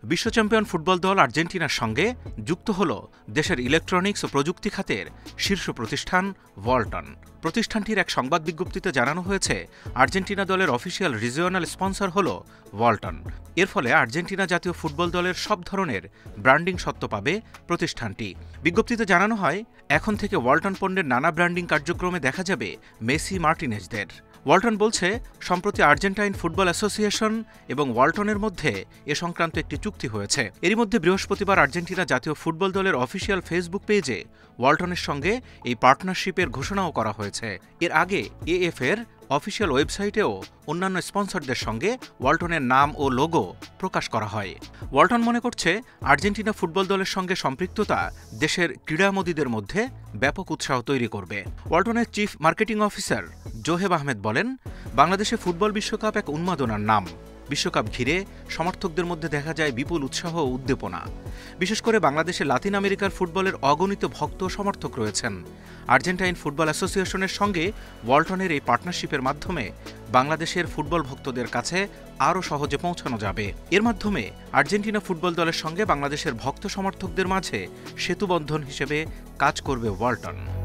বিশ্ব champion football দল আর্জেন্টিনার সঙ্গে যুক্ত হল দেশের ইলেকট্রনিক্স ও প্রযুক্তি খাতের শীর্ষ প্রতিষ্ঠান ওয়ালটন। প্রতিষ্ঠানটির এক সংবাদ বিজ্ঞপ্তিতে জানানো হয়েছে, আর্জেন্টিনা দলের অফিসিয়াল রিজিওনাল স্পন্সর হল ওয়ালটন। এর ফলে আর্জেন্টিনা জাতীয় ফুটবল দলের সব ধরনের ব্র্যান্ডিং স্বত্ব পাবে প্রতিষ্ঠানটি। বিজ্ঞপ্তিতে জানানো হয়, এখন থেকে ওয়ালটন পণ্যের নানা ব্র্যান্ডিং কার্যক্রমে দেখা যাবে মেসি, মার্টিনেজদের। ওয়ালটন বলছে, সম্প্রতি আর্জেন্টাইন ফুটবল অ্যাসোসিয়েশন এবং ওয়ালটনের মধ্যে এ সংক্রান্ত একটি চুক্তি হয়েছে। এরই মধ্যে বৃহস্পতিবার আর্জেন্টিনা জাতীয় ফুটবল দলের অফিসিয়াল ফেসবুক পেজে ওয়ালটনের সঙ্গে এই পার্টনারশিপের ঘোষণাও করা হয়েছে। এর আগে এএফ-এর অফিসিয়াল ওয়েবসাইটেও অন্যান্য স্পন্সরদের সঙ্গে ওয়ালটনের নাম ও লোগো প্রকাশ করা হয়। ওয়ালটন মনে করছে, আর্জেন্টিনা ফুটবল দলের সঙ্গে সম্পৃক্ততা দেশের ক্রীড়ামোদীদের মধ্যে ব্যাপক উৎসাহ তৈরি করবে। ওয়ালটনের chief marketing officer Zoheb Ahmed বলেন, বাংলাদেশে ফুটবল বিশ্বকাপ এক উন্মাদনার নাম। বিশ্বকাপ ঘিরে সমর্থকদের মধ্যে দেখা যায় বিপুল উৎসাহ ও উদ্দীপনা। বিশেষ করে বাংলাদেশে লাতিন আমেরিকার ফুটবলের অগণিত ভক্ত ও সমর্থক রয়েছেন। আর্জেন্টাইন ফুটবল অ্যাসোসিয়েশনের সঙ্গে ওয়ালটনের এই পার্টনারশিপের মাধ্যমে বাংলাদেশের ফুটবল ভক্তদের কাছে আরও সহজে পৌঁছানো যাবে। এর মাধ্যমে আর্জেন্টিনা ফুটবল দলের সঙ্গে বাংলাদেশের ভক্ত সমর্থকদের মাঝে সেতুবন্ধন হিসেবে কাজ করবে ওয়ালটন।